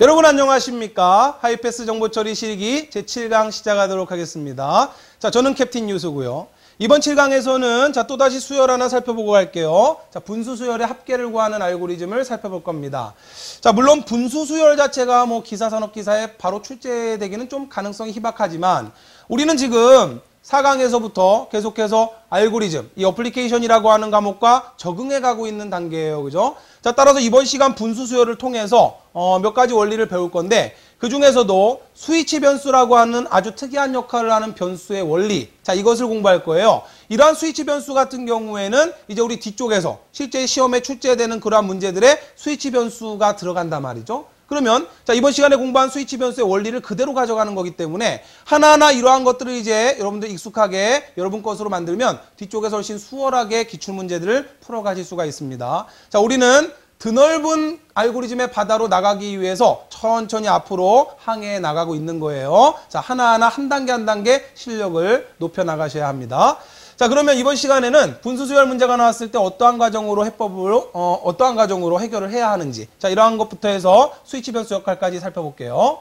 여러분 안녕하십니까? 하이패스 정보처리 실기 제7강 시작하도록 하겠습니다. 자, 저는 캡틴 유수고요. 이번 7강에서는 자, 또다시 수열 하나 살펴보고 갈게요. 자, 분수 수열의 합계를 구하는 알고리즘을 살펴볼 겁니다. 자, 물론 분수 수열 자체가 뭐 기사 산업 기사에 바로 출제되기는 좀 가능성이 희박하지만 우리는 지금 4강에서부터 계속해서 알고리즘, 이 어플리케이션이라고 하는 과목과 적응해 가고 있는 단계예요. 그죠? 자, 따라서 이번 시간 분수 수열을 통해서 몇 가지 원리를 배울 건데 그 중에서도 스위치 변수라고 하는 아주 특이한 역할을 하는 변수의 원리, 자, 이것을 공부할 거예요. 이러한 스위치 변수 같은 경우에는 이제 우리 뒤쪽에서 실제 시험에 출제되는 그러한 문제들의 스위치 변수가 들어간단 말이죠. 그러면 자, 이번 시간에 공부한 스위치 변수의 원리를 그대로 가져가는 거기 때문에 하나하나 이러한 것들을 이제 여러분들 익숙하게 여러분 것으로 만들면 뒤쪽에서 훨씬 수월하게 기출문제들을 풀어가실 수가 있습니다. 자, 우리는 드넓은 알고리즘의 바다로 나가기 위해서 천천히 앞으로 항해해 나가고 있는 거예요. 자, 하나하나 한 단계 한 단계 실력을 높여 나가셔야 합니다. 자, 그러면 이번 시간에는 분수 수열 문제가 나왔을 때 어떠한 과정으로 해법으로 어떠한 과정으로 해결을 해야 하는지, 자, 이러한 것부터 해서 스위치 변수 역할까지 살펴볼게요.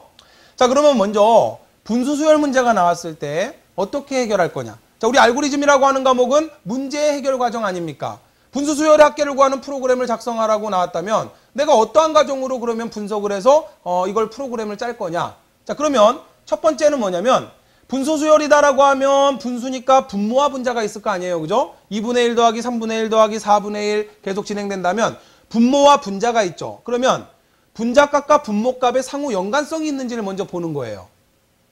자, 그러면 먼저 분수 수열 문제가 나왔을 때 어떻게 해결할 거냐? 자, 우리 알고리즘이라고 하는 과목은 문제 해결 과정 아닙니까? 분수 수열의 합계를 구하는 프로그램을 작성하라고 나왔다면 내가 어떠한 과정으로 그러면 분석을 해서 이걸 프로그램을 짤 거냐? 자, 그러면 첫 번째는 뭐냐면 분수 수열이다라고 하면 분수니까 분모와 분자가 있을 거 아니에요. 그죠? 2분의 1 더하기 3분의 1 더하기 4분의 1 계속 진행된다면 분모와 분자가 있죠. 그러면 분자값과 분모값의 상호 연관성이 있는지를 먼저 보는 거예요.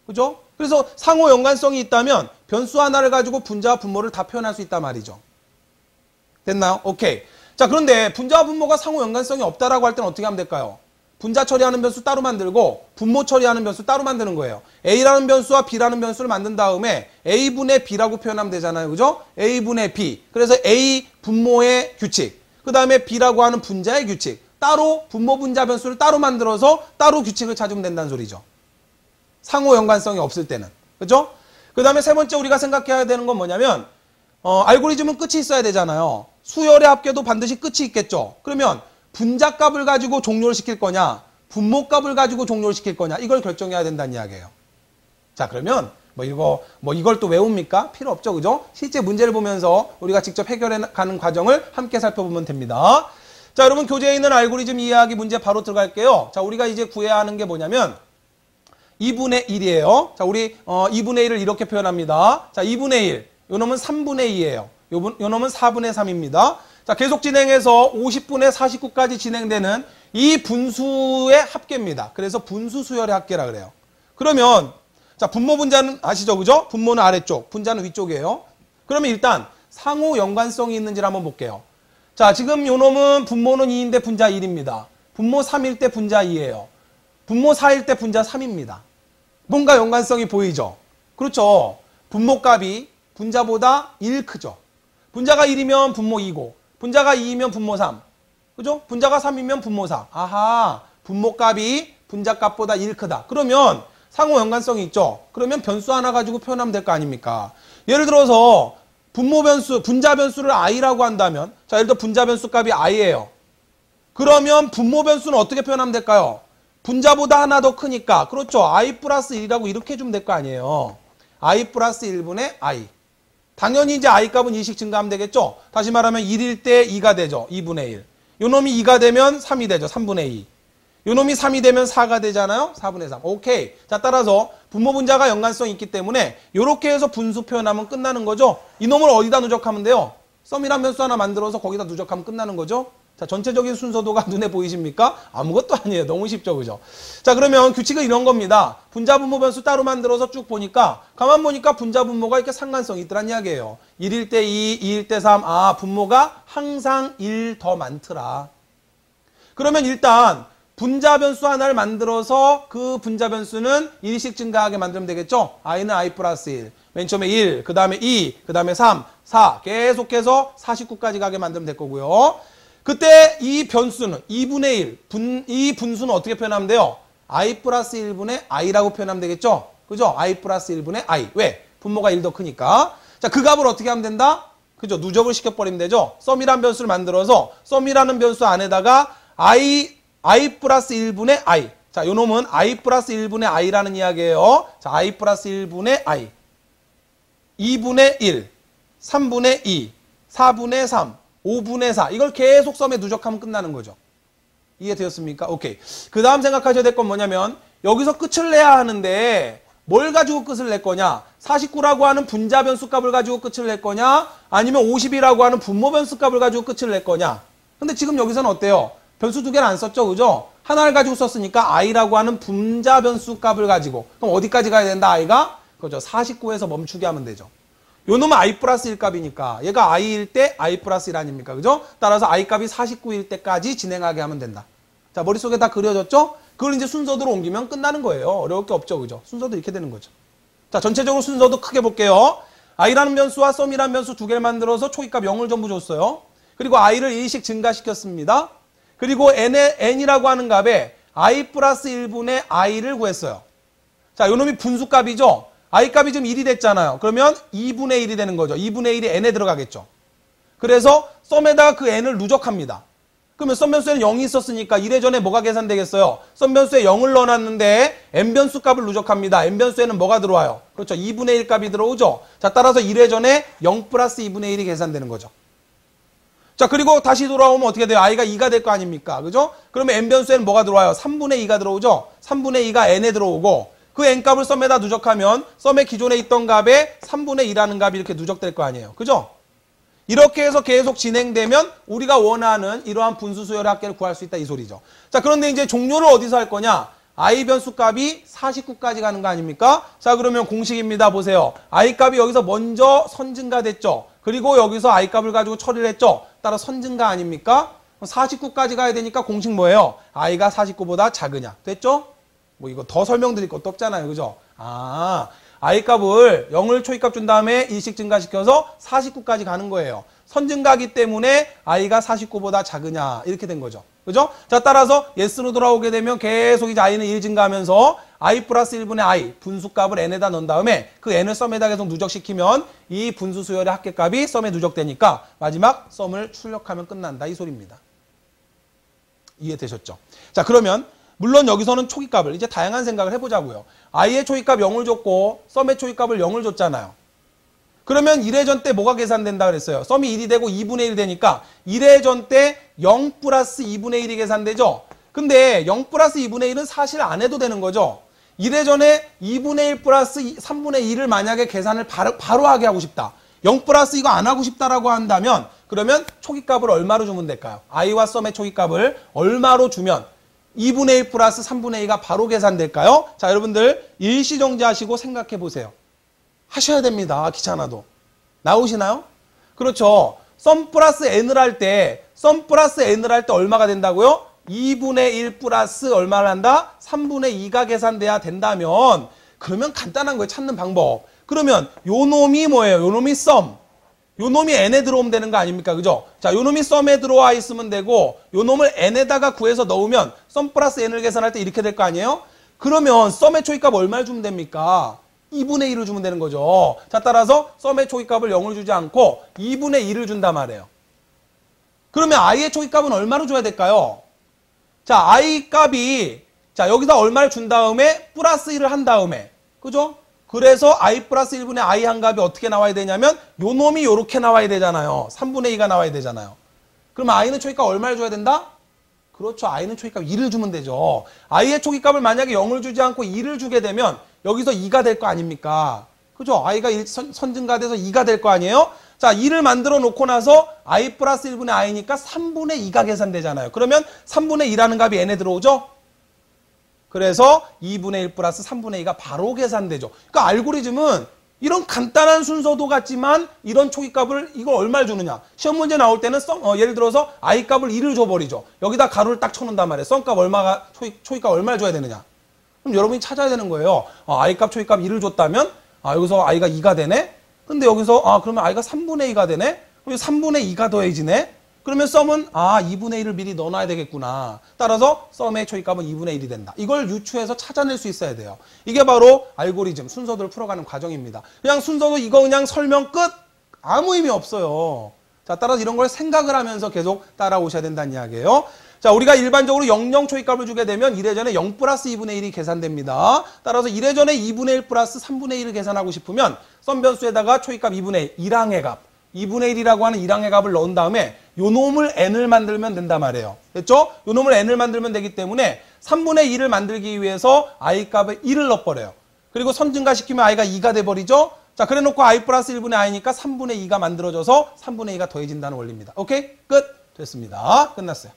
그죠? 그래서 상호 연관성이 있다면 변수 하나를 가지고 분자와 분모를 다 표현할 수 있단 말이죠. 됐나요? 오케이. 자, 그런데 분자와 분모가 상호 연관성이 없다라고 할 때는 어떻게 하면 될까요? 분자 처리하는 변수 따로 만들고 분모 처리하는 변수 따로 만드는 거예요. A라는 변수와 B라는 변수를 만든 다음에 A분의 B라고 표현하면 되잖아요. 그죠? A분의 B. 그래서 A 분모의 규칙, 그 다음에 B라고 하는 분자의 규칙, 따로 분모 분자 변수를 따로 만들어서 따로 규칙을 찾으면 된다는 소리죠. 상호 연관성이 없을 때는. 그죠? 그 다음에 세 번째 우리가 생각해야 되는 건 뭐냐면 알고리즘은 끝이 있어야 되잖아요. 수열의 합계도 반드시 끝이 있겠죠. 그러면 분자값을 가지고 종료를 시킬 거냐, 분모값을 가지고 종료를 시킬 거냐, 이걸 결정해야 된다는 이야기예요. 자, 그러면 이걸 또 외웁니까? 필요 없죠. 그죠? 실제 문제를 보면서 우리가 직접 해결해 가는 과정을 함께 살펴보면 됩니다. 자, 여러분 교재에 있는 알고리즘 이해하기 문제 바로 들어갈게요. 자, 우리가 이제 구해야 하는 게 뭐냐면 2분의 1이에요. 자, 우리 2분의 1을 이렇게 표현합니다. 자, 2분의 1. 요 놈은 3분의 2예요. 요 놈은 4분의 3입니다. 자, 계속 진행해서 50분의 49까지 진행되는 이 분수의 합계입니다. 그래서 분수 수열의 합계라 그래요. 그러면 자, 분모 분자는 아시죠? 그죠? 분모는 아래쪽, 분자는 위쪽이에요. 그러면 일단 상호 연관성이 있는지를 한번 볼게요. 자, 지금 요 놈은 분모는 2인데 분자 1입니다. 분모 3일 때 분자 2예요. 분모 4일 때 분자 3입니다. 뭔가 연관성이 보이죠? 그렇죠. 분모값이 분자보다 1 크죠. 분자가 1이면 분모 2고 분자가 2이면 분모 3. 그죠? 분자가 3이면 분모 4. 아하, 분모값이 분자값보다 1 크다. 그러면 상호 연관성이 있죠? 그러면 변수 하나 가지고 표현하면 될 거 아닙니까? 예를 들어서 분모 변수, 분자 변수를 i라고 한다면, 자, 예를 들어 분자 변수 값이 i예요. 그러면 분모 변수는 어떻게 표현하면 될까요? 분자보다 하나 더 크니까, 그렇죠. i 플러스 1이라고 이렇게 해주면 될 거 아니에요. i 플러스 1분의 i. 당연히 이제 i 값은 2씩 증가하면 되겠죠? 다시 말하면 1일 때 2가 되죠. 2분의 1. 요 놈이 2가 되면 3이 되죠. 3분의 2. 요 놈이 3이 되면 4가 되잖아요. 4분의 3. 오케이. 자, 따라서 분모 분자가 연관성이 있기 때문에 요렇게 해서 분수 표현하면 끝나는 거죠. 이 놈을 어디다 누적하면 돼요? 썸이란 변수 하나 만들어서 거기다 누적하면 끝나는 거죠. 자, 전체적인 순서도가 눈에 보이십니까? 아무것도 아니에요. 너무 쉽죠. 그죠? 자, 그러면 규칙은 이런 겁니다. 분자 분모 변수 따로 만들어서 쭉 보니까 가만 보니까 분자 분모가 이렇게 상관성이 있더란 이야기예요. 1일 때 2, 2일 때 3. 아, 분모가 항상 1 더 많더라. 그러면 일단 분자 변수 하나를 만들어서 그 분자 변수는 1씩 증가하게 만들면 되겠죠? i는 i 플러스 1. 맨 처음에 1, 그 다음에 2, 그 다음에 3, 4. 계속해서 49까지 가게 만들면 될 거고요. 그때 이 변수는 2분의 1, 이 분수는 어떻게 표현하면 돼요? i 플러스 1분의 i라고 표현하면 되겠죠? 그죠? i 플러스 1분의 i. 왜? 분모가 1 더 크니까. 자, 그 값을 어떻게 하면 된다? 그죠? 누적을 시켜버리면 되죠? 썸이라는 변수를 만들어서 썸이라는 변수 안에다가 i 플러스 1분의 i. 자, 요 놈은 i 플러스 1분의 i라는 이야기예요. 자, i 플러스 1분의 i, 2분의 1, 3분의 2, 4분의 3, 5분의 4. 이걸 계속 썸에 누적하면 끝나는 거죠. 이해되었습니까? 오케이. 그 다음 생각하셔야 될 건 뭐냐면 여기서 끝을 내야 하는데 뭘 가지고 끝을 낼 거냐? 49라고 하는 분자 변수 값을 가지고 끝을 낼 거냐? 아니면 50이라고 하는 분모 변수 값을 가지고 끝을 낼 거냐? 근데 지금 여기서는 어때요? 변수 두 개를 안 썼죠, 그죠? 하나를 가지고 썼으니까 i라고 하는 분자 변수 값을 가지고. 그럼 어디까지 가야 된다, i가? 그죠? 49에서 멈추게 하면 되죠. 요 놈은 i 플러스 1 값이니까 얘가 i일 때 i 플러스 1 아닙니까? 그죠? 따라서 i 값이 49일 때까지 진행하게 하면 된다. 자, 머릿속에 다 그려졌죠? 그걸 이제 순서대로 옮기면 끝나는 거예요. 어려울 게 없죠, 그죠? 순서도 이렇게 되는 거죠. 자, 전체적으로 순서도 크게 볼게요. i라는 변수와 썸이라는 변수 두 개를 만들어서 초기값 0을 전부 줬어요. 그리고 i를 1씩 증가시켰습니다. 그리고 n이라고 하는 값에 i 플러스 1분의 i를 구했어요. 자, 요 놈이 분수값이죠? i 값이 지금 1이 됐잖아요. 그러면 2분의 1이 되는 거죠. 2분의 1이 n에 들어가겠죠. 그래서 썸에다가 그 n을 누적합니다. 그러면 썸 변수에는 0이 있었으니까 1회 전에 뭐가 계산되겠어요? 썸 변수에 0을 넣어놨는데 n 변수 값을 누적합니다. n 변수에는 뭐가 들어와요? 그렇죠. 2분의 1 값이 들어오죠. 자, 따라서 1회 전에 0 플러스 2분의 1이 계산되는 거죠. 자, 그리고 다시 돌아오면 어떻게 돼요? i가 2가 될 거 아닙니까? 그죠? 그러면 n 변수에는 뭐가 들어와요? 3분의 2가 들어오죠? 3분의 2가 n에 들어오고 그 n값을 썸에다 누적하면 썸의 기존에 있던 값에 3분의 2라는 값이 이렇게 누적될 거 아니에요. 그죠? 이렇게 해서 계속 진행되면 우리가 원하는 이러한 분수 수열의 합계를 구할 수 있다 이 소리죠. 자, 그런데 이제 종료를 어디서 할 거냐? i 변수 값이 49까지 가는 거 아닙니까? 자, 그러면 공식입니다. 보세요. i 값이 여기서 먼저 선증가됐죠. 그리고 여기서 i 값을 가지고 처리를 했죠. 따라 선증가 아닙니까? 49까지 가야 되니까 공식 뭐예요? i가 49보다 작으냐. 됐죠? 뭐 이거 더 설명드릴 것도 없잖아요. 그죠? 아, i 값을 0을 초기값 준 다음에 1씩 증가시켜서 49까지 가는 거예요. 선증가기 때문에 i가 49보다 작으냐 이렇게 된 거죠. 그죠? 자, 따라서 yes로 돌아오게 되면 계속 이제 i는 1 증가하면서 i 플러스 1분의 i 분수값을 n에다 넣은 다음에 그 n을 썸에다 계속 누적시키면 이 분수 수열의 합계값이 썸에 누적되니까 마지막 썸을 출력하면 끝난다 이 소리입니다. 이해되셨죠? 자, 그러면 물론 여기서는 초기값을 이제 다양한 생각을 해보자고요. i의 초기값 0을 줬고 썸의 초기값을 0을 줬잖아요. 그러면 1회전 때 뭐가 계산된다 그랬어요? 썸이 1이 되고 2분의 1이 되니까 1회전 때 0 플러스 2분의 1이 계산되죠? 근데 0 플러스 2분의 1은 사실 안 해도 되는 거죠? 1회전에 2분의 1 플러스 3분의 2를 만약에 계산을 바로 하게 하고 싶다. 0 플러스 이거 안 하고 싶다라고 한다면 그러면 초기값을 얼마로 주면 될까요? i와 썸의 초기값을 얼마로 주면 2분의 1 플러스 3분의 2가 바로 계산될까요? 자, 여러분들 일시정지하시고 생각해 보세요. 하셔야 됩니다. 귀찮아도. 나오시나요? 그렇죠. 썸 플러스 n을 할 때 얼마가 된다고요? 2분의 1 플러스 얼마를 한다? 3분의 2가 계산돼야 된다면 그러면 간단한 거예요. 찾는 방법. 그러면 요 놈이 뭐예요? 요 놈이 썸. 요 놈이 n에 들어오면 되는 거 아닙니까? 그죠? 자, 요 놈이 썸에 들어와 있으면 되고 요 놈을 n에다가 구해서 넣으면 썸 플러스 n을 계산할 때 이렇게 될 거 아니에요? 그러면 썸의 초기값 얼마를 주면 됩니까? 2분의 1을 주면 되는 거죠. 자, 따라서 썸의 초기값을 0을 주지 않고 2분의 1을 준단 말이에요. 그러면 i의 초기값은 얼마로 줘야 될까요? 자, i 값이 자, 여기다 얼마를 준 다음에 플러스 1을 한 다음에 그죠? 그래서 i 플러스 1분의 i 한 값이 어떻게 나와야 되냐면 요 놈이 요렇게 나와야 되잖아요. 3분의 2가 나와야 되잖아요. 그럼 i는 초기값 얼마를 줘야 된다? 그렇죠. i는 초기값 2를 주면 되죠. i의 초기값을 만약에 0을 주지 않고 2를 주게 되면 여기서 2가 될 거 아닙니까? 그죠? i가 선증가돼서 2가 될 거 아니에요? 자, 2를 만들어 놓고 나서 i 플러스 1분의 i니까 3분의 2가 계산되잖아요. 그러면 3분의 2라는 값이 n에 들어오죠? 그래서 2분의 1 플러스 3분의 2가 바로 계산되죠. 그러니까 알고리즘은 이런 간단한 순서도 같지만 이런 초기값을 이걸 얼마를 주느냐. 시험 문제 나올 때는 예를 들어서 i 값을 2를 줘버리죠. 여기다 가로를 딱 쳐놓는단 말이에요. 썸값 얼마가 초기값 얼마를 줘야 되느냐. 그럼 여러분이 찾아야 되는 거예요. i 값 초기값 1을 줬다면 여기서 i가 2가 되네. 근데 여기서 그러면 i가 3분의 2가 되네. 그럼 3분의 2가 더해지네. 그러면 썸은 2분의 1을 미리 넣어놔야 되겠구나. 따라서 썸의 초기값은 2분의 1이 된다. 이걸 유추해서 찾아낼 수 있어야 돼요. 이게 바로 알고리즘, 순서들을 풀어가는 과정입니다. 그냥 순서도 이거 그냥 설명 끝? 아무 의미 없어요. 자, 따라서 이런 걸 생각을 하면서 계속 따라오셔야 된다는 이야기예요. 자, 자, 우리가 일반적으로 00 초이값을 주게 되면 1회전에 0 플러스 2분의 1이 계산됩니다. 따라서 1회전에 2분의 1 플러스 3분의 1을 계산하고 싶으면 썸 변수에다가 초이값 2분의 1, 1항의 값, 2분의 1이라고 하는 1항의 값을 넣은 다음에 요 놈을 n을 만들면 된단 말이에요. 됐죠? 요 놈을 n을 만들면 되기 때문에 3분의 2를 만들기 위해서 i 값에 1을 넣어버려요. 그리고 선 증가시키면 i가 2가 돼버리죠? 자, 그래 놓고 i 플러스 1분의 i니까 3분의 2가 만들어져서 3분의 2가 더해진다는 원리입니다. 오케이? 끝! 됐습니다. 끝났어요.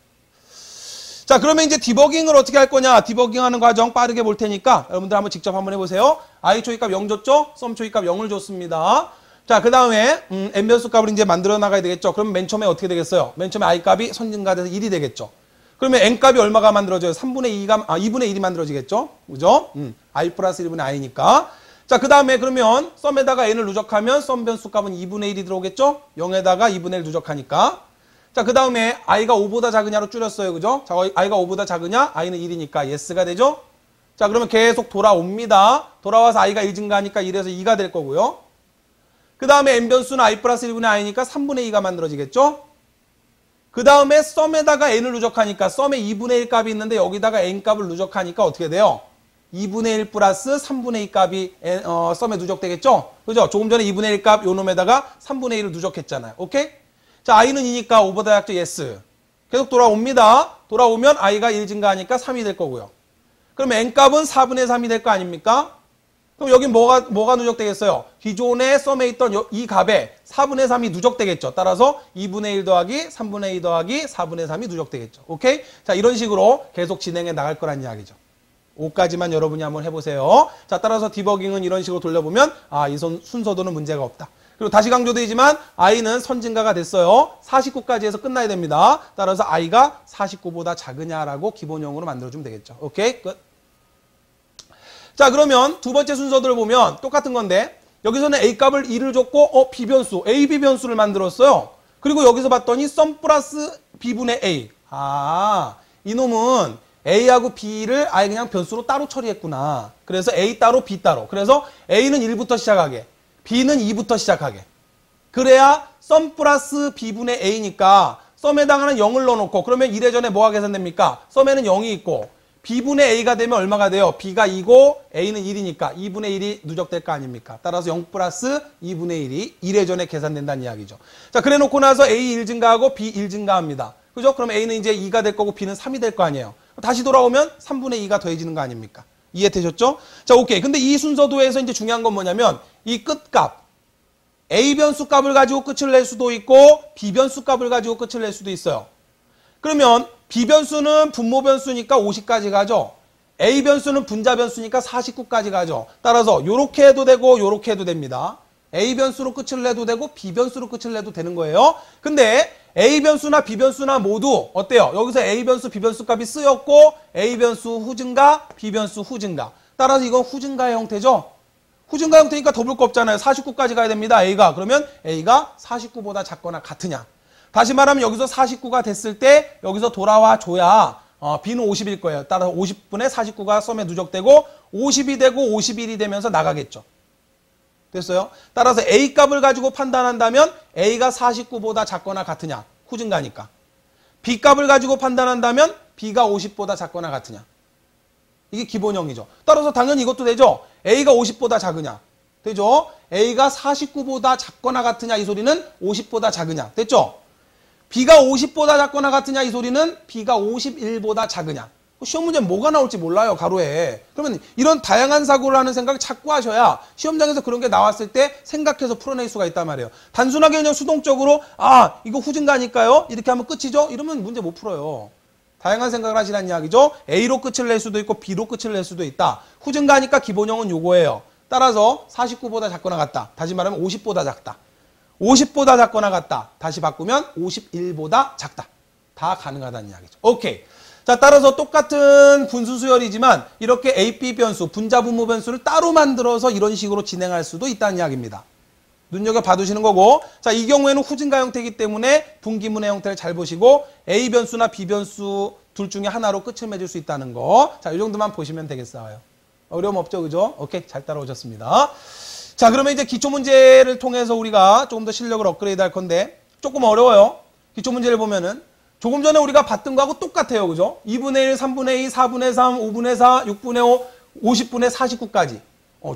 자, 그러면 이제 디버깅을 어떻게 할 거냐? 디버깅하는 과정 빠르게 볼 테니까 여러분들 한번 직접 한번 해보세요. i 초이값 0 줬죠? 썸 초이값 0을 줬습니다. 자, 그 다음에 n 변수 값을 이제 만들어 나가야 되겠죠? 그럼 맨 처음에 어떻게 되겠어요? 맨 처음에 i 값이 선증가돼서 1이 되겠죠? 그러면 n 값이 얼마가 만들어져요? 2분의 1이 만들어지겠죠? 그죠? i 플러스 1분의 i니까. 자, 그 다음에 그러면 썸에다가 n을 누적하면 썸 변수 값은 2분의 1이 들어오겠죠? 0에다가 2분의 1 누적하니까. 자, 그 다음에 i가 5보다 작으냐로 줄였어요. 그죠? 자, i가 5보다 작으냐? i는 1이니까 yes가 되죠? 자, 그러면 계속 돌아옵니다. 돌아와서 i가 1 증가하니까 1에서 2가 될 거고요. 그 다음에 n 변수는 i 플러스 1분의 i니까 3분의 2가 만들어지겠죠? 그 다음에 썸에다가 n을 누적하니까 썸에 2분의 1 값이 있는데 여기다가 n 값을 누적하니까 어떻게 돼요? 2분의 1 플러스 3분의 2 값이 썸에 누적되겠죠? 그죠? 조금 전에 2분의 1 값 요 놈에다가 3분의 1을 누적했잖아요. 오케이? 자, i는 2니까 5보다 작죠? yes. 계속 돌아옵니다. 돌아오면 i가 1 증가하니까 3이 될 거고요. 그럼 n 값은 4분의 3이 될 거 아닙니까? 그럼 여기 뭐가 누적되겠어요? 기존에 썸에 있던 이 값에 4분의 3이 누적되겠죠. 따라서 2분의 1 더하기 3분의 2 더하기 4분의 3이 누적되겠죠. 오케이? 자, 이런 식으로 계속 진행해 나갈 거란 이야기죠. 5까지만 여러분이 한번 해보세요. 자, 따라서 디버깅은 이런 식으로 돌려보면 이 순서도는 문제가 없다. 그리고 다시 강조드리지만 i는 선증가가 됐어요. 49까지 해서 끝나야 됩니다. 따라서 i가 49보다 작으냐라고 기본형으로 만들어주면 되겠죠. 오케이? 끝. 자, 그러면 두 번째 순서들을 보면 똑같은 건데 여기서는 a값을 1을 줬고 b변수, ab 변수를 만들었어요. 그리고 여기서 봤더니 썸 플러스 b분의 a. 이놈은 a하고 b를 아예 그냥 변수로 따로 처리했구나. 그래서 a 따로 b 따로. 그래서 a는 1부터 시작하게, b는 2부터 시작하게. 그래야 썸 플러스 b분의 a니까 썸에 해당하는 0을 넣어놓고 그러면 1회전에 뭐가 계산됩니까? 썸에는 0이 있고 b분의 a가 되면 얼마가 돼요? b가 2고 a는 1이니까 2분의 1이 누적될 거 아닙니까? 따라서 0 플러스 2분의 1이 1회전에 계산된다는 이야기죠. 자, 그래 놓고 나서 a 1 증가하고 b 1 증가합니다. 그죠? 그럼 a는 이제 2가 될 거고 b는 3이 될 거 아니에요. 다시 돌아오면 3분의 2가 더해지는 거 아닙니까? 이해되셨죠? 자, 오케이. 근데 이 순서도에서 이제 중요한 건 뭐냐면 이 끝값 a 변수 값을 가지고 끝을 낼 수도 있고 b 변수 값을 가지고 끝을 낼 수도 있어요. 그러면 b 변수는 분모 변수니까 50까지 가죠. a 변수는 분자 변수니까 49까지 가죠. 따라서 요렇게 해도 되고 요렇게 해도 됩니다. a 변수로 끝을 내도 되고 b 변수로 끝을 내도 되는 거예요. 근데 a 변수나 b 변수나 모두 어때요? 여기서 a 변수, b 변수 값이 쓰였고 a 변수 후증가, b 변수 후증가. 따라서 이건 후증가의 형태죠. 후증가 형태니까 더 볼 거 없잖아요. 49까지 가야 됩니다. a가. 그러면 a가 49보다 작거나 같으냐. 다시 말하면 여기서 49가 됐을 때 여기서 돌아와 줘야 b는 50일 거예요. 따라서 50분의 49가 썸에 누적되고 50이 되고 51이 되면서 나가겠죠. 됐어요? 따라서 a 값을 가지고 판단한다면 a가 49보다 작거나 같으냐. 후증가니까. b 값을 가지고 판단한다면 b가 50보다 작거나 같으냐. 이게 기본형이죠. 따라서 당연히 이것도 되죠. a가 50보다 작으냐. 되죠? a가 49보다 작거나 같으냐. 이 소리는 50보다 작으냐. 됐죠? b가 50보다 작거나 같으냐. 이 소리는 b가 51보다 작으냐. 시험 문제는 뭐가 나올지 몰라요. 가로에. 그러면 이런 다양한 사고를 하는 생각을 자꾸 하셔야 시험장에서 그런 게 나왔을 때 생각해서 풀어낼 수가 있단 말이에요. 단순하게 그냥 수동적으로 이거 후증가니까요. 이렇게 하면 끝이죠. 이러면 문제 못 풀어요. 다양한 생각을 하시라는 이야기죠. A로 끝을 낼 수도 있고 B로 끝을 낼 수도 있다. 후증가니까 기본형은 요거예요. 따라서 49보다 작거나 같다. 다시 말하면 50보다 작다. 50보다 작거나 같다. 다시 바꾸면 51보다 작다. 다 가능하다는 이야기죠. 오케이. 자, 따라서 똑같은 분수 수열이지만 이렇게 A, B 변수, 분자 분모 변수를 따로 만들어서 이런 식으로 진행할 수도 있다는 이야기입니다. 눈여겨봐두시는 거고, 자, 이 경우에는 후증가 형태이기 때문에 분기문의 형태를 잘 보시고 A 변수나 B 변수 둘 중에 하나로 끝을 맺을 수 있다는 거. 자, 이 정도만 보시면 되겠어요. 어려움 없죠, 그죠? 오케이, 잘 따라오셨습니다. 자, 그러면 이제 기초 문제를 통해서 우리가 조금 더 실력을 업그레이드 할 건데 조금 어려워요. 기초 문제를 보면은 조금 전에 우리가 봤던 거하고 똑같아요. 그죠? 2분의 1, 3분의 2, 4분의 3, 5분의 4, 6분의 5, 50분의 49까지.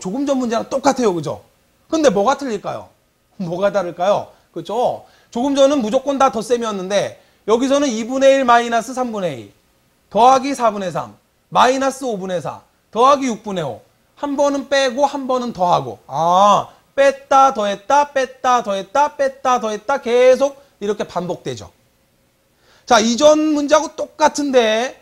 조금 전 문제랑 똑같아요. 그죠? 근데 뭐가 틀릴까요? 뭐가 다를까요? 그죠? 조금 전은 무조건 다 덧셈이었는데 여기서는 2분의 1 마이너스 3분의 2 더하기 4분의 3 마이너스 5분의 4 더하기 6분의 5 한 번은 빼고 한 번은 더하고 뺐다 더했다 뺐다 더했다 뺐다 더했다 계속 이렇게 반복되죠. 자, 이전 문제하고 똑같은데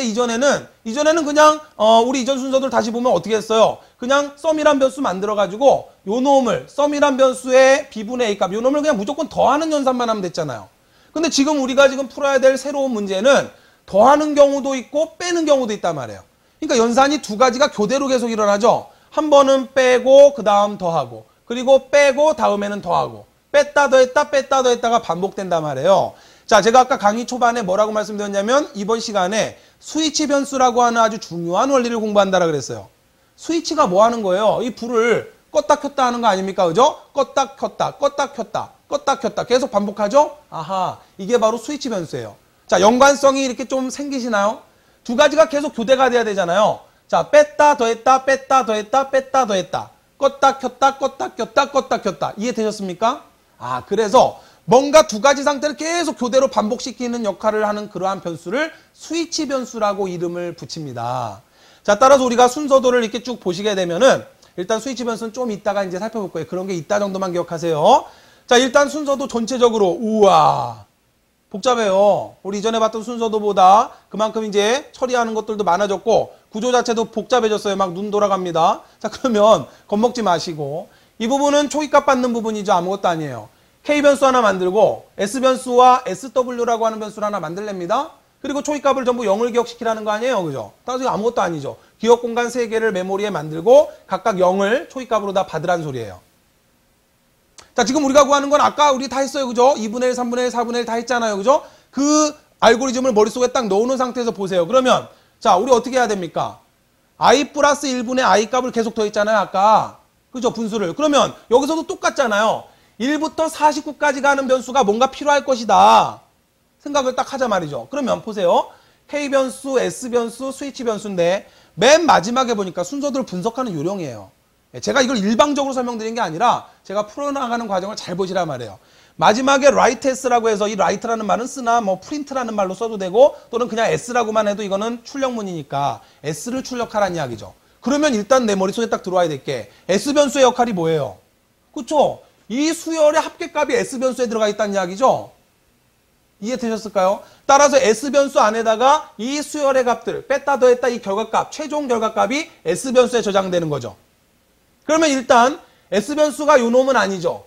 이전에는 그냥 우리 이전 순서들 다시 보면 어떻게 했어요? 그냥 썸이란 변수 만들어 가지고 요 놈을 썸이란 변수의 b분의 a 값 요 놈을 그냥 무조건 더하는 연산만 하면 됐잖아요. 근데 지금 우리가 지금 풀어야 될 새로운 문제는 더하는 경우도 있고 빼는 경우도 있단 말이에요. 그러니까 연산이 두 가지가 교대로 계속 일어나죠. 한 번은 빼고 그 다음 더하고 그리고 빼고 다음에는 더하고 뺐다 더했다 뺐다 더했다가 반복된단 말이에요. 자, 제가 아까 강의 초반에 뭐라고 말씀드렸냐면 이번 시간에 스위치 변수라고 하는 아주 중요한 원리를 공부한다라 그랬어요. 스위치가 뭐 하는 거예요? 이 불을 껐다 켰다 하는 거 아닙니까? 그죠? 껐다 켰다 껐다 켰다 껐다 켰다 계속 반복하죠? 아하, 이게 바로 스위치 변수예요. 자, 연관성이 이렇게 좀 생기시나요? 두 가지가 계속 교대가 돼야 되잖아요. 자, 뺐다 더했다 뺐다 더했다 뺐다 더했다 껐다 켰다 껐다 켰다 껐다 켰다 이해되셨습니까? 그래서 뭔가 두 가지 상태를 계속 교대로 반복시키는 역할을 하는 그러한 변수를 스위치 변수라고 이름을 붙입니다. 자, 따라서 우리가 순서도를 이렇게 쭉 보시게 되면은 일단 스위치 변수는 좀 이따가 이제 살펴볼 거예요. 그런 게 있다 정도만 기억하세요. 자, 일단 순서도 전체적으로 우와 복잡해요. 우리 이전에 봤던 순서도보다 그만큼 이제 처리하는 것들도 많아졌고 구조 자체도 복잡해졌어요. 막 눈 돌아갑니다. 자, 그러면 겁먹지 마시고 이 부분은 초기값 받는 부분이죠. 아무것도 아니에요. K변수 하나 만들고 S변수와 SW라고 하는 변수를 하나 만들랍니다. 그리고 초기값을 전부 0을 기억시키라는 거 아니에요. 그죠? 따라서 아무것도 아니죠. 기억 공간 3개를 메모리에 만들고 각각 0을 초기값으로 다 받으라는 소리예요. 자, 지금 우리가 구하는 건 아까 우리 다 했어요. 그죠? 2분의 1, 3분의 1, 4분의 1 다 했잖아요. 그죠? 그 알고리즘을 머릿속에 딱 넣어놓은 상태에서 보세요. 그러면 자, 우리 어떻게 해야 됩니까? i 플러스 1분의 i 값을 계속 더했잖아요. 아까. 그죠? 분수를. 그러면 여기서도 똑같잖아요. 1부터 49까지 가는 변수가 뭔가 필요할 것이다. 생각을 딱 하자 말이죠. 그러면 보세요. K변수, S변수, 스위치 변수인데 맨 마지막에 보니까 순서들을 분석하는 요령이에요. 제가 이걸 일방적으로 설명드린 게 아니라 제가 풀어나가는 과정을 잘 보시란 말이에요. 마지막에 write s라고 해서 이 write라는 말은 쓰나 뭐 print라는 말로 써도 되고 또는 그냥 s라고만 해도 이거는 출력문이니까 s를 출력하라는 이야기죠. 그러면 일단 내 머릿속에 딱 들어와야 될 게 S변수의 역할이 뭐예요? 그쵸? 이 수열의 합계값이 S변수에 들어가 있다는 이야기죠? 이해되셨을까요? 따라서 S변수 안에다가 이 수열의 값들, 뺐다 더했다 이 결과값, 최종 결과값이 S변수에 저장되는 거죠. 그러면 일단 S변수가 요 놈은 아니죠.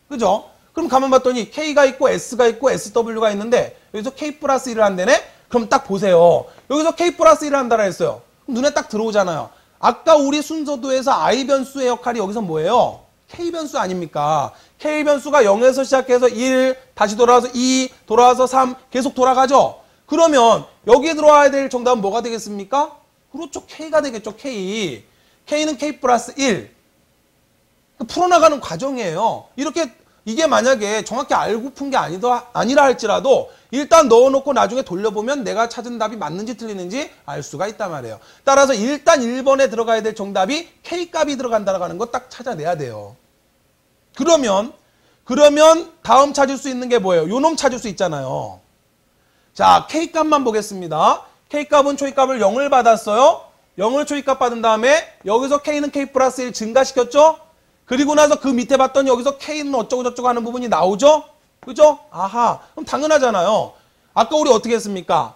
그죠? 그럼 가만 봤더니 K가 있고 S가 있고 SW가 있는데 여기서 K 플러스 1을 한다네? 그럼 딱 보세요. 여기서 K 플러스 1을 한다라 했어요. 그럼 눈에 딱 들어오잖아요. 아까 우리 순서도에서 I변수의 역할이 여기서 뭐예요? K변수 아닙니까? K변수가 0에서 시작해서 1, 다시 돌아와서 2, 돌아와서 3 계속 돌아가죠? 그러면 여기에 들어와야 될 정답은 뭐가 되겠습니까? 그렇죠. K가 되겠죠. K. K는 K 플러스 1. 풀어나가는 과정이에요. 이렇게 이게 만약에 정확히 알고 푼 게 아니라 할지라도 일단 넣어놓고 나중에 돌려보면 내가 찾은 답이 맞는지 틀리는지 알 수가 있단 말이에요. 따라서 일단 1번에 들어가야 될 정답이 K값이 들어간다라는 거 딱 찾아내야 돼요. 그러면 다음 찾을 수 있는 게 뭐예요? 요 놈 찾을 수 있잖아요. 자, K값만 보겠습니다. K값은 초기값을 0을 받았어요. 0을 초기값 받은 다음에 여기서 K는 K 플러스 1 증가시켰죠? 그리고 나서 그 밑에 봤더니 여기서 K는 어쩌고 저쩌고 하는 부분이 나오죠? 그죠? 아하. 그럼 당연하잖아요. 아까 우리 어떻게 했습니까?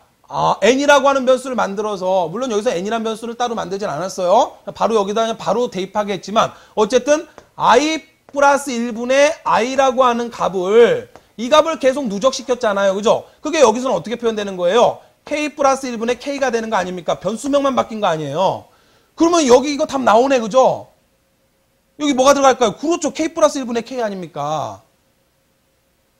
N이라고 하는 변수를 만들어서, 물론 여기서 N이라는 변수를 따로 만들진 않았어요. 바로 여기다 그냥 바로 대입하게 했지만, 어쨌든 I 플러스 1분의 I라고 하는 값을, 이 값을 계속 누적시켰잖아요. 그죠? 그게 여기서는 어떻게 표현되는 거예요? K 플러스 1분의 K가 되는 거 아닙니까? 변수명만 바뀐 거 아니에요. 그러면 여기 이거 답 나오네. 그죠? 여기 뭐가 들어갈까요? 그렇죠. K 플러스 1분의 K 아닙니까?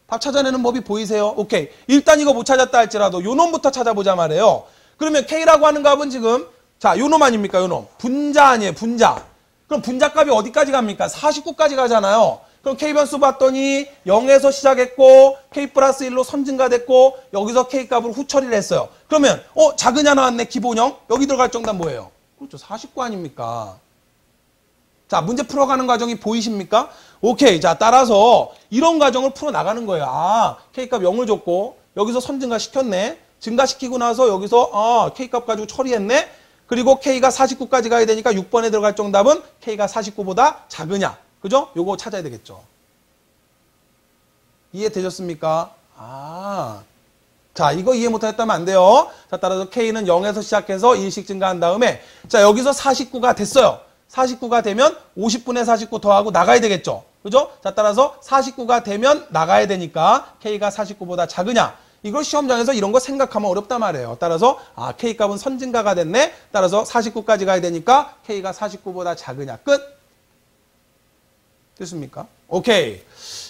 답 찾아내는 법이 보이세요? 오케이. 일단 이거 못 찾았다 할지라도 요 놈부터 찾아보자 말이에요. 그러면 K라고 하는 값은 지금 자, 요 놈 아닙니까? 요 놈. 분자 아니에요. 분자. 그럼 분자값이 어디까지 갑니까? 49까지 가잖아요. 그럼 K 변수 봤더니 0에서 시작했고 K 플러스 1로 선증가됐고 여기서 K 값을 후처리를 했어요. 그러면 작으냐 나왔네. 기본형. 여기 들어갈 정답 뭐예요? 그렇죠. 49 아닙니까? 자, 문제 풀어가는 과정이 보이십니까? 오케이. 자, 따라서 이런 과정을 풀어나가는 거예요. 아, K값 0을 줬고 여기서 선증가 시켰네. 증가시키고 나서 여기서 K값 가지고 처리했네. 그리고 K가 49까지 가야 되니까 6번에 들어갈 정답은 K가 49보다 작으냐. 그죠? 요거 찾아야 되겠죠. 이해되셨습니까? 자, 이거 이해 못하셨다면 안 돼요. 자, 따라서 K는 0에서 시작해서 1씩 증가한 다음에 자, 여기서 49가 됐어요. 49가 되면 50분의 49 더하고 나가야 되겠죠. 그죠? 자, 따라서 49가 되면 나가야 되니까 K가 49보다 작으냐. 이걸 시험장에서 이런 거 생각하면 어렵단 말이에요. 따라서 K값은 선증가가 됐네. 따라서 49까지 가야 되니까 K가 49보다 작으냐. 끝. 됐습니까? 오케이.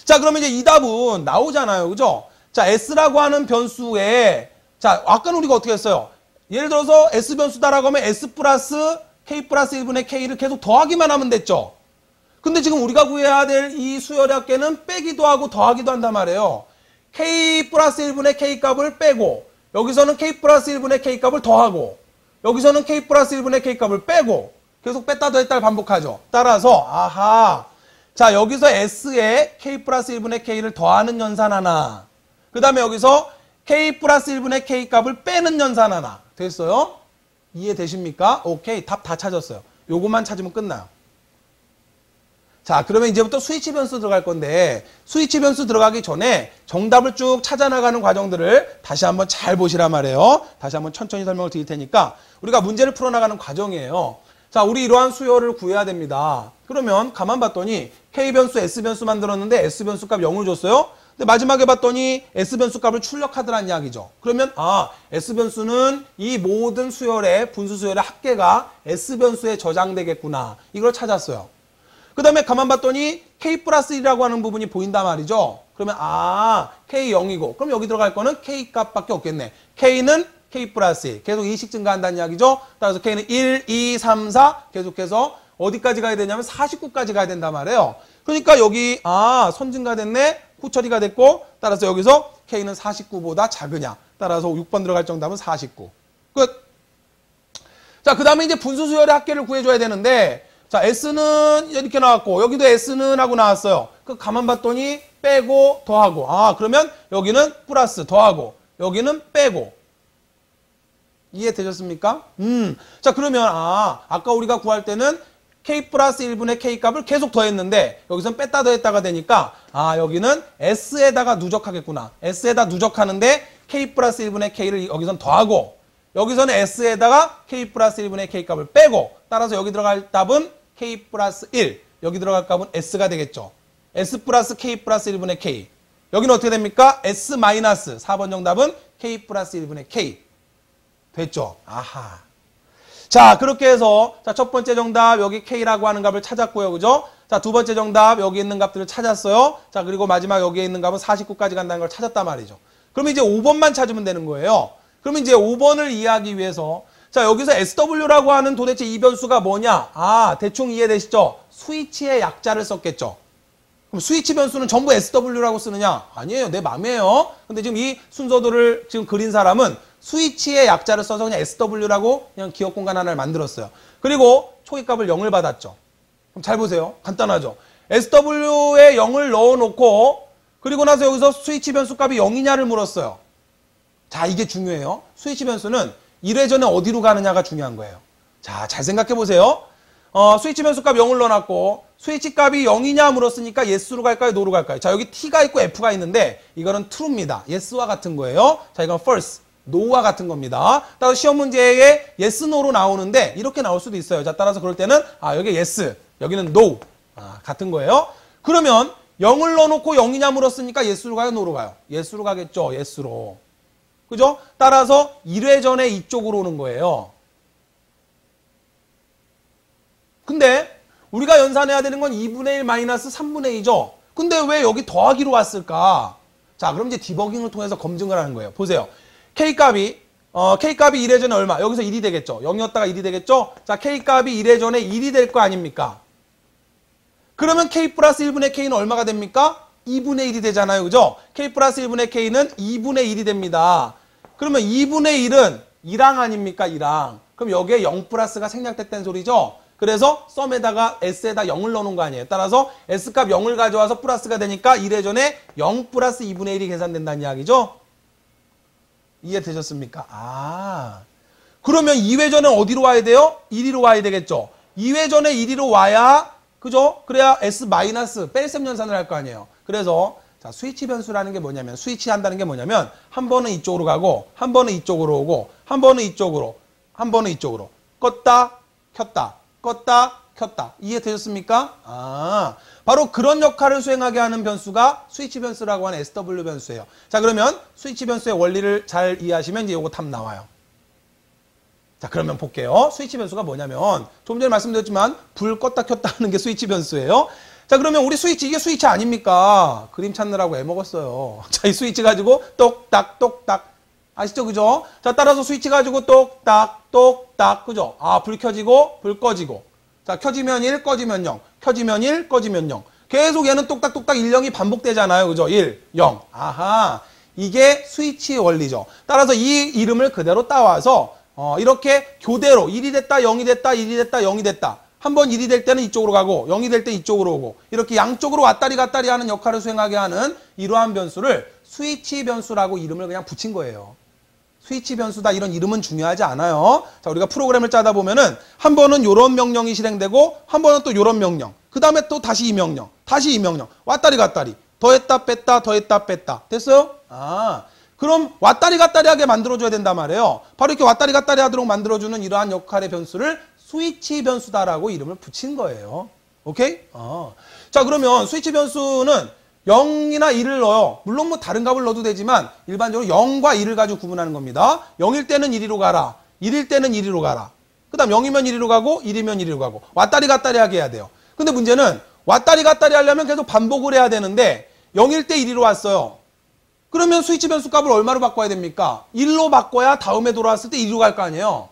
자, 그러면 이제 이 답은 나오잖아요. 그죠? 자, S라고 하는 변수에 자, 아까는 우리가 어떻게 했어요? 예를 들어서 S 변수다라고 하면 S 플러스 K 플러스 1분의 K를 계속 더하기만 하면 됐죠. 근데 지금 우리가 구해야 될 이 수열의 합계는 빼기도 하고 더하기도 한단 말이에요. K 플러스 1분의 K 값을 빼고 여기서는 K 플러스 1분의 K 값을 더하고 여기서는 K 플러스 1분의 K 값을 빼고 계속 뺐다 더했다를 반복하죠. 따라서 자, 여기서 S에 K 플러스 1분의 K를 더하는 연산 하나. 그 다음에 여기서 K 플러스 1분의 K 값을 빼는 연산 하나. 됐어요? 이해되십니까? 오케이. 답 다 찾았어요. 요것만 찾으면 끝나요. 자, 그러면 이제부터 스위치 변수 들어갈 건데 스위치 변수 들어가기 전에 정답을 쭉 찾아나가는 과정들을 다시 한번 잘 보시란 말이에요. 다시 한번 천천히 설명을 드릴 테니까 우리가 문제를 풀어나가는 과정이에요. 자, 우리 이러한 수열을 구해야 됩니다. 그러면 가만 봤더니 K 변수, S 변수 만들었는데 S 변수 값 0을 줬어요. 근데 마지막에 봤더니 S 변수 값을 출력하더란 이야기죠. 그러면 S 변수는 이 모든 수열의 분수 수열의 합계가 S 변수에 저장되겠구나. 이걸 찾았어요. 그 다음에 가만 봤더니 K 플러스 1이라고 하는 부분이 보인단 말이죠. 그러면 K 0이고 그럼 여기 들어갈 거는 K 값밖에 없겠네. K는 K 플러스 1 계속 2씩 증가한다는 이야기죠. 따라서 K는 1, 2, 3, 4 계속해서 어디까지 가야 되냐면 49까지 가야 된단 말이에요. 그러니까 여기 선증가 됐네. 후처리가 됐고 따라서 여기서 K는 49보다 작으냐. 따라서 6번 들어갈 정답은 49. 끝. 자, 그 다음에 이제 분수 수열의 합계를 구해줘야 되는데 자, S는 이렇게 나왔고 여기도 S는 하고 나왔어요. 그 가만 봤더니 빼고 더하고 그러면 여기는 플러스 더하고 여기는 빼고 이해되셨습니까? 자, 그러면 아까 우리가 구할 때는 K 플러스 1분의 K 값을 계속 더했는데 여기선 뺐다 더했다가 되니까 여기는 S에다가 누적하겠구나. S에다 누적하는데 K 플러스 1분의 K를 여기선 더하고 여기서는 S에다가 K 플러스 1분의 K 값을 빼고 따라서 여기 들어갈 답은 K 플러스 1 여기 들어갈 값은 S가 되겠죠. S 플러스 K 플러스 1분의 K 여기는 어떻게 됩니까? S 마이너스 4번 정답은 K 플러스 1분의 K 됐죠? 자, 그렇게 해서 자, 첫 번째 정답 여기 K라고 하는 값을 찾았고요. 그죠? 자, 두 번째 정답 여기 있는 값들을 찾았어요. 자, 그리고 마지막 여기에 있는 값은 49까지 간다는 걸 찾았단 말이죠. 그러면 이제 5번만 찾으면 되는 거예요. 그러면 이제 5번을 이해하기 위해서 자, 여기서 SW라고 하는 도대체 이 변수가 뭐냐? 대충 이해되시죠? 스위치의 약자를 썼겠죠. 그럼 스위치 변수는 전부 SW라고 쓰느냐? 아니에요. 내 맘이에요. 근데 지금 이 순서도를 지금 그린 사람은 스위치의 약자를 써서 그냥 SW라고 그냥 기억 공간 하나를 만들었어요. 그리고 초기값을 0을 받았죠. 그럼 잘 보세요. 간단하죠. SW에 0을 넣어놓고 그리고 나서 여기서 스위치 변수 값이 0이냐를 물었어요. 자, 이게 중요해요. 스위치 변수는 1회 전에 어디로 가느냐가 중요한 거예요. 자, 잘 생각해 보세요. 스위치 변수 값 0을 넣어놨고 스위치 값이 0이냐 물었으니까 yes로 갈까요? no로 갈까요? 자, 여기 t가 있고 f가 있는데 이거는 true입니다. yes와 같은 거예요. 자, 이건 false, no와 같은 겁니다. 따라서 시험 문제에 yes, no로 나오는데 이렇게 나올 수도 있어요. 자, 따라서 그럴 때는 여기 yes, 여기는 no 같은 거예요. 그러면 0을 넣어놓고 0이냐 물었으니까 yes로 가요? no로 가요? yes로 가겠죠. yes로. 그죠? 따라서 1회 전에 이쪽으로 오는 거예요. 근데 우리가 연산해야 되는 건 2분의 1 마이너스 3분의 2죠. 근데 왜 여기 더하기로 왔을까? 자, 그럼 이제 디버깅을 통해서 검증을 하는 거예요. 보세요. K값이 1회 전에 얼마? 여기서 1이 되겠죠. 0이었다가 1이 되겠죠. 자, K값이 1회 전에 1이 될 거 아닙니까? 그러면 k 플러스 1분의 k는 얼마가 됩니까? 2분의 1이 되잖아요. 그죠? k 플러스 1분의 k는 2분의 1이 됩니다. 그러면 2분의 1은 2랑 아닙니까? 2랑. 그럼 여기에 0 플러스가 생략됐다는 소리죠? 그래서 썸에다가 s에다 0을 넣어놓은 거 아니에요. 따라서 s값 0을 가져와서 플러스가 되니까 1회전에 0 플러스 2분의 1이 계산된다는 이야기죠? 이해되셨습니까? 아, 그러면 2회전은 어디로 와야 돼요? 1위로 와야 되겠죠? 2회전에 1위로 와야, 그죠? 그래야 s 마이너스 뺄셈 연산을 할 거 아니에요. 그래서 자, 스위치 변수라는 게 뭐냐면, 스위치 한다는 게 뭐냐면, 한 번은 이쪽으로 가고, 한 번은 이쪽으로 오고, 한 번은 이쪽으로, 한 번은 이쪽으로. 껐다, 켰다, 껐다, 켰다. 이해되셨습니까? 아, 바로 그런 역할을 수행하게 하는 변수가 스위치 변수라고 하는 SW 변수예요. 자, 그러면 스위치 변수의 원리를 잘 이해하시면 이제 요거 답 나와요. 자, 그러면 볼게요. 스위치 변수가 뭐냐면, 좀 전에 말씀드렸지만 불 껐다 켰다 하는 게 스위치 변수예요. 자, 그러면 우리 스위치, 이게 스위치 아닙니까? 그림 찾느라고 애먹었어요. 자, 이 스위치 가지고 똑딱 똑딱 아시죠? 그죠? 자, 따라서 스위치 가지고 똑딱 똑딱, 그죠? 아, 불 켜지고 불 꺼지고, 자, 켜지면 1, 꺼지면 0, 켜지면 1, 꺼지면 0. 계속 얘는 똑딱똑딱 1, 0이 반복되잖아요. 그죠? 1, 0. 아하, 이게 스위치의 원리죠. 따라서 이 이름을 그대로 따와서 이렇게 교대로 1이 됐다, 0이 됐다, 1이 됐다, 0이 됐다. 한번 1이 될 때는 이쪽으로 가고 0이 될 때 이쪽으로 오고, 이렇게 양쪽으로 왔다리 갔다리 하는 역할을 수행하게 하는 이러한 변수를 스위치 변수라고 이름을 그냥 붙인 거예요. 스위치 변수다 이런 이름은 중요하지 않아요. 자, 우리가 프로그램을 짜다 보면은 한 번은 요런 명령이 실행되고 한 번은 또 요런 명령, 그 다음에 또 다시 이 명령, 다시 이 명령, 왔다리 갔다리, 더했다 뺐다 더했다 뺐다. 됐어요? 아, 그럼 왔다리 갔다리 하게 만들어줘야 된단 말이에요. 바로 이렇게 왔다리 갔다리 하도록 만들어주는 이러한 역할의 변수를 스위치 변수다라고 이름을 붙인 거예요. 오케이? 자, 그러면 스위치 변수는 0이나 1을 넣어요. 물론 뭐 다른 값을 넣어도 되지만 일반적으로 0과 1을 가지고 구분하는 겁니다. 0일 때는 1위로 가라. 1일 때는 1위로 가라. 그 다음 0이면 1위로 가고 1이면 1위로 가고 왔다리 갔다리 하게 해야 돼요. 근데 문제는 왔다리 갔다리 하려면 계속 반복을 해야 되는데 0일 때 1위로 왔어요. 그러면 스위치 변수 값을 얼마로 바꿔야 됩니까? 1로 바꿔야 다음에 돌아왔을 때 1위로 갈 거 아니에요.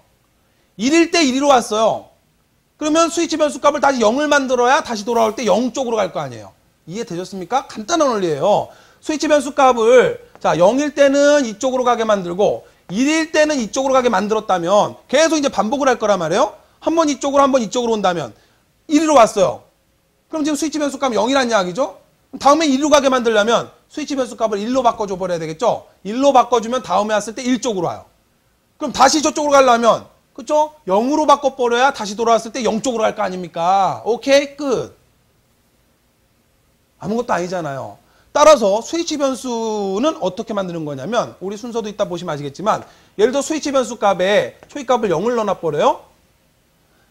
1일 때 1위로 왔어요. 그러면 스위치 변수 값을 다시 0을 만들어야 다시 돌아올 때 0 쪽으로 갈 거 아니에요. 이해되셨습니까? 간단한 원리예요. 스위치 변수 값을 자 0일 때는 이쪽으로 가게 만들고 1일 때는 이쪽으로 가게 만들었다면 계속 이제 반복을 할 거란 말이에요. 한 번 이쪽으로 한 번 이쪽으로 온다면 1위로 왔어요. 그럼 지금 스위치 변수 값이 0이란 이야기죠? 다음에 1로 가게 만들려면 스위치 변수 값을 1로 바꿔줘 버려야 되겠죠? 1로 바꿔주면 다음에 왔을 때 1쪽으로 와요. 그럼 다시 저쪽으로 가려면 그쵸? 0으로 바꿔버려야 다시 돌아왔을 때 0쪽으로 갈 거 아닙니까? 오케이, 끝. 아무것도 아니잖아요. 따라서 스위치 변수는 어떻게 만드는 거냐면 우리 순서도 이따 보시면 아시겠지만 예를 들어 스위치 변수 값에 초이값을 0을 넣어놔버려요.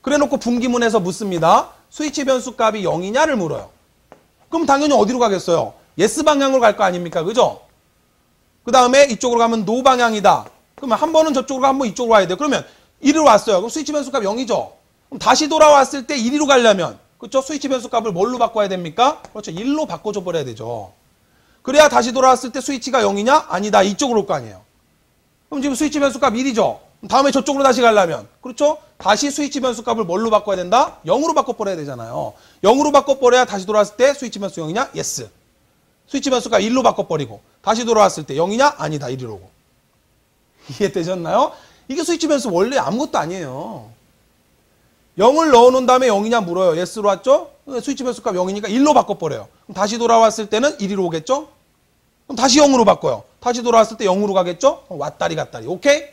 그래놓고 분기문에서 묻습니다. 스위치 변수 값이 0이냐를 물어요. 그럼 당연히 어디로 가겠어요? yes 방향으로 갈 거 아닙니까? 그죠? 그 다음에 이쪽으로 가면 no 방향이다. 그러면 한 번은 저쪽으로 한 번 이쪽으로 와야 돼요. 그러면 1위로 왔어요. 그럼 스위치 변수 값 0이죠. 그럼 다시 돌아왔을 때 1위로 가려면 그렇죠? 스위치 변수 값을 뭘로 바꿔야 됩니까? 그렇죠. 1로 바꿔줘 버려야 되죠. 그래야 다시 돌아왔을 때 스위치가 0이냐? 아니다. 이쪽으로 올 거 아니에요. 그럼 지금 스위치 변수 값 1이죠. 다음에 저쪽으로 다시 가려면 그렇죠? 다시 스위치 변수 값을 뭘로 바꿔야 된다? 0으로 바꿔버려야 되잖아요. 0으로 바꿔버려야 다시 돌아왔을 때 스위치 변수 0이냐? yes. 스위치 변수 값 1로 바꿔버리고 다시 돌아왔을 때 0이냐? 아니다. 1위로 오고. 이해되셨나요? 이게 스위치 변수 원래 아무것도 아니에요. 0을 넣어놓은 다음에 0이냐 물어요. yes로 왔죠? 스위치 변수 값 0이니까 1로 바꿔버려요. 그럼 다시 돌아왔을 때는 1위로 오겠죠? 그럼 다시 0으로 바꿔요. 다시 돌아왔을 때 0으로 가겠죠? 왔다리 갔다리. 오케이?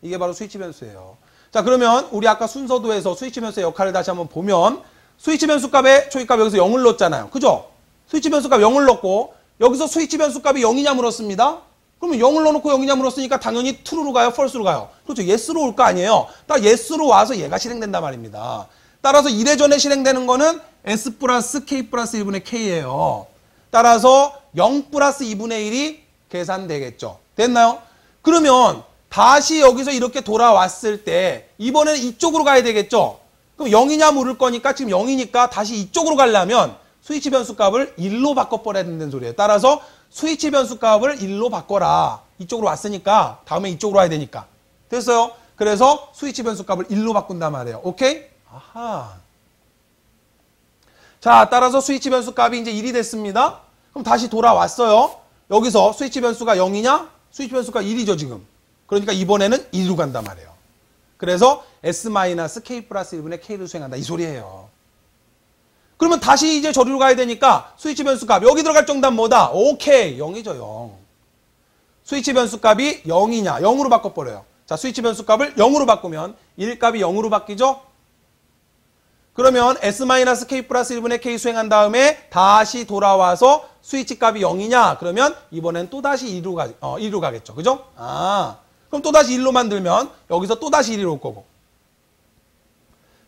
이게 바로 스위치 변수예요. 자, 그러면 우리 아까 순서도에서 스위치 변수의 역할을 다시 한번 보면 스위치 변수 값에 초이값 여기서 0을 넣었잖아요. 그죠? 스위치 변수 값 0을 넣고 여기서 스위치 변수 값이 0이냐 물었습니다. 그러면 0을 넣어놓고 0이냐 물었으니까 당연히 true로 가요? false로 가요? 그렇죠. yes로 올 거 아니에요. 딱 yes로 와서 얘가 실행된단 말입니다. 따라서 1회전에 실행되는 거는 s 플러스 k 플러스 1분의 k예요. 따라서 0 플러스 2분의 1이 계산되겠죠. 됐나요? 그러면 다시 여기서 이렇게 돌아왔을 때 이번에는 이쪽으로 가야 되겠죠. 그럼 0이냐 물을 거니까 지금 0이니까 다시 이쪽으로 가려면 스위치 변수 값을 1로 바꿔버려야 된다는 소리예요. 따라서 스위치 변수 값을 1로 바꿔라. 이쪽으로 왔으니까 다음에 이쪽으로 와야 되니까. 됐어요? 그래서 스위치 변수 값을 1로 바꾼단 말이에요. 오케이? 아하. 자, 따라서 스위치 변수 값이 이제 1이 됐습니다. 그럼 다시 돌아왔어요. 여기서 스위치 변수가 0이냐? 스위치 변수가 1이죠, 지금. 그러니까 이번에는 1로 간단 말이에요. 그래서 S-K 플러스 1분의 K를 수행한다. 이 소리예요. 그러면 다시 이제 저리로 가야 되니까 스위치 변수 값. 여기 들어갈 정답 뭐다? 오케이. 0이죠, 0. 스위치 변수 값이 0이냐? 0으로 바꿔버려요. 자, 스위치 변수 값을 0으로 바꾸면 1 값이 0으로 바뀌죠? 그러면 S-K 플러스 1분의 K 수행한 다음에 다시 돌아와서 스위치 값이 0이냐? 그러면 이번엔 또다시 1로 가겠죠. 그죠? 그럼 또다시 1로 만들면 여기서 또다시 1이 올 거고.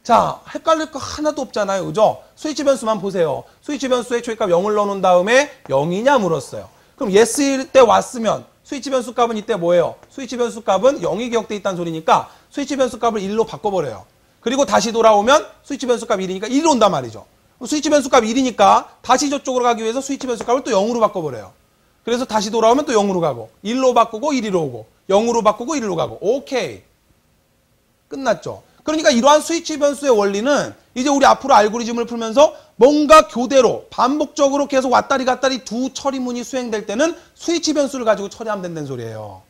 자, 헷갈릴 거 하나도 없잖아요. 그죠? 스위치 변수만 보세요. 스위치 변수에 초기값 0을 넣어놓은 다음에 0이냐 물었어요. 그럼 yes일 때 왔으면 스위치 변수 값은 이때 뭐예요? 스위치 변수 값은 0이 기억돼 있다는 소리니까 스위치 변수 값을 1로 바꿔버려요. 그리고 다시 돌아오면 스위치 변수 값 1이니까 1로 온단 말이죠. 스위치 변수 값 1이니까 다시 저쪽으로 가기 위해서 스위치 변수 값을 또 0으로 바꿔버려요. 그래서 다시 돌아오면 또 0으로 가고 1로 바꾸고 1로 오고 0으로 바꾸고 1로 가고. 오케이. 끝났죠. 그러니까 이러한 스위치 변수의 원리는 이제 우리 앞으로 알고리즘을 풀면서 뭔가 교대로 반복적으로 계속 왔다리 갔다리 두 처리문이 수행될 때는 스위치 변수를 가지고 처리하면 된다는 소리예요.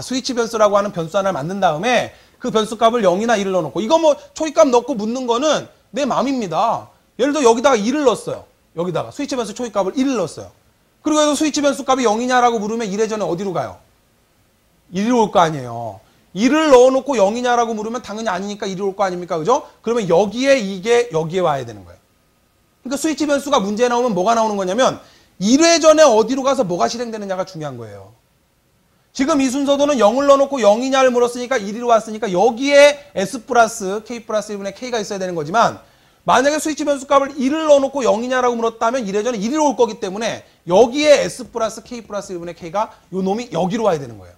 스위치 변수라고 하는 변수 하나를 만든 다음에 그 변수 값을 0이나 1을 넣어놓고 이거 뭐 초기값 넣고 묻는 거는 내 맘입니다. 예를 들어 여기다가 2를 넣었어요. 여기다가 스위치 변수 초기값을 1을 넣었어요. 그리고 여기서 스위치 변수 값이 0이냐라고 물으면 이래전에 어디로 가요? 1로 올 거 아니에요. 1을 넣어놓고 0이냐라고 물으면 당연히 아니니까 1이 올 거 아닙니까? 그죠? 그러면 여기에 이게 여기에 와야 되는 거예요. 그러니까 스위치 변수가 문제 나오면 뭐가 나오는 거냐면 1회 전에 어디로 가서 뭐가 실행되느냐가 중요한 거예요. 지금 이 순서도는 0을 넣어놓고 0이냐를 물었으니까 1로 왔으니까 여기에 S 플러스 K 플러스 1분의 K가 있어야 되는 거지만 만약에 스위치 변수 값을 1을 넣어놓고 0이냐라고 물었다면 1회 전에 1로 올 거기 때문에 여기에 S 플러스 K 플러스 1분의 K가 요 놈이 여기로 와야 되는 거예요.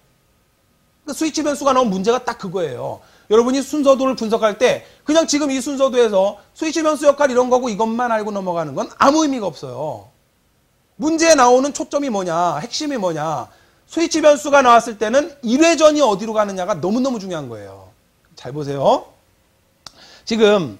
스위치 변수가 나온 문제가 딱 그거예요. 여러분이 순서도를 분석할 때 그냥 지금 이 순서도에서 스위치 변수 역할 이런 거고 이것만 알고 넘어가는 건 아무 의미가 없어요. 문제에 나오는 초점이 뭐냐, 핵심이 뭐냐. 스위치 변수가 나왔을 때는 1회 전이 어디로 가느냐가 너무너무 중요한 거예요. 잘 보세요. 지금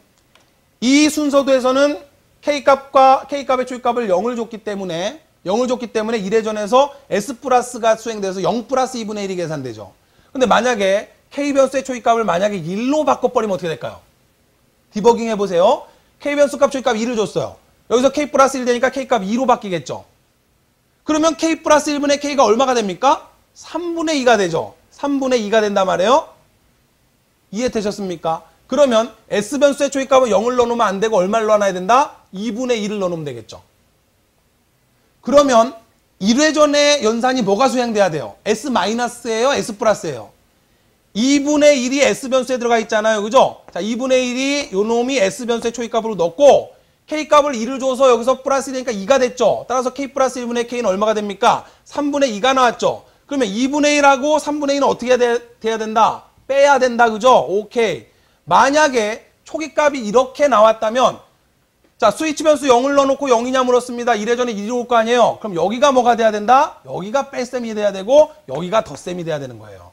이 순서도에서는 K값의 초기값을 0을 줬기 때문에 1회 전에서 S 플러스가 수행돼서 0 플러스 2분의 1이 계산되죠. 근데 만약에 K변수의 초기값을 만약에 1로 바꿔버리면 어떻게 될까요? 디버깅 해보세요. K변수값 초기값 2를 줬어요. 여기서 K 플러스 1 되니까 K값 2로 바뀌겠죠. 그러면 K 플러스 1분의 K가 얼마가 됩니까? 3분의 2가 되죠. 3분의 2가 된단 말이에요. 이해되셨습니까? 그러면 S변수의 초기값은 0을 넣어놓으면 안 되고 얼마를 넣어놔야 된다? 2분의 2를 넣어놓으면 되겠죠. 그러면 1회 전에 연산이 뭐가 수행돼야 돼요? S-예요? S 플러스예요? 2분의 1이 S변수에 들어가 있잖아요. 그죠? 자, 2분의 1이 요 놈이 S변수의 초기값으로 넣고 K값을 2를 줘서 여기서 플러스 1이니까 2가 됐죠. 따라서 K 플러스 1분의 K는 얼마가 됩니까? 3분의 2가 나왔죠. 그러면 2분의 1하고 3분의 2는 어떻게 돼야 된다? 빼야 된다. 그죠? 오케이. 만약에 초기값이 이렇게 나왔다면 자, 스위치 변수 0을 넣어놓고 0이냐 물었습니다. 1회 전에 1이 올 거 아니에요. 그럼 여기가 뭐가 돼야 된다? 여기가 뺄셈이 돼야 되고 여기가 덧셈이 돼야 되는 거예요.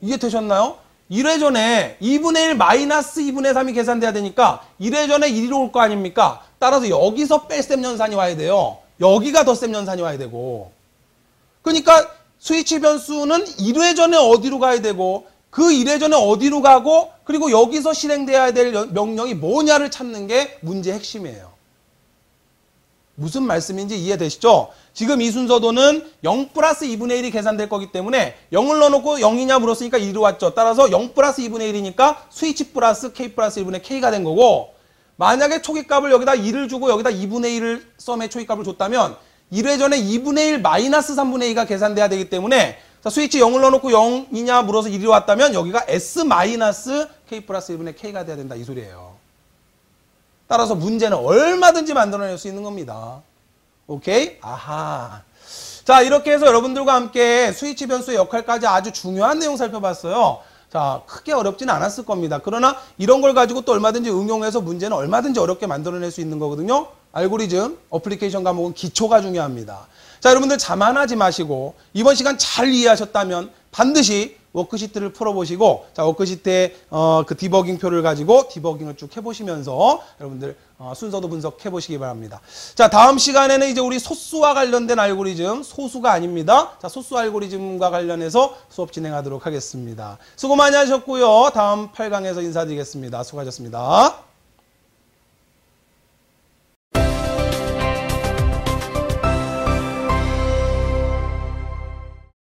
이해되셨나요? 1회 전에 2분의 1 마이너스 2분의 3이 계산돼야 되니까 1회 전에 1이 올 거 아닙니까? 따라서 여기서 뺄셈 연산이 와야 돼요. 여기가 덧셈 연산이 와야 되고. 그러니까 스위치 변수는 1회 전에 어디로 가야 되고 그 1회 전에 어디로 가고 그리고 여기서 실행돼야 될 명령이 뭐냐를 찾는 게 문제의 핵심이에요. 무슨 말씀인지 이해되시죠? 지금 이 순서도는 0 플러스 2분의 1이 계산될 거기 때문에 0을 넣어놓고 0이냐 물었으니까 1이 왔죠. 따라서 0 플러스 2분의 1이니까 스위치 플러스 K 플러스 1분의 K가 된 거고 만약에 초기값을 여기다 2를 주고 여기다 2분의 1을 썸의 초기값을 줬다면 1회 전에 2분의 1 마이너스 3분의 2가 계산돼야 되기 때문에 자, 스위치 0을 넣어놓고 0이냐 물어서 1이 왔다면 여기가 S 마이너스 K 플러스 1분의 K가 돼야 된다 이 소리예요. 따라서 문제는 얼마든지 만들어낼 수 있는 겁니다. 오케이? 아하. 자, 이렇게 해서 여러분들과 함께 스위치 변수의 역할까지 아주 중요한 내용 살펴봤어요. 자, 크게 어렵지는 않았을 겁니다. 그러나 이런 걸 가지고 또 얼마든지 응용해서 문제는 얼마든지 어렵게 만들어낼 수 있는 거거든요. 알고리즘, 어플리케이션 과목은 기초가 중요합니다. 자, 여러분들 자만하지 마시고 이번 시간 잘 이해하셨다면 반드시 워크시트를 풀어보시고, 자, 워크시트에 그 디버깅표를 가지고 디버깅을 쭉 해보시면서 여러분들 순서도 분석해보시기 바랍니다. 자, 다음 시간에는 이제 우리 소수와 관련된 알고리즘, 소수가 아닙니다. 자, 소수 알고리즘과 관련해서 수업 진행하도록 하겠습니다. 수고 많이 하셨고요. 다음 8강에서 인사드리겠습니다. 수고하셨습니다.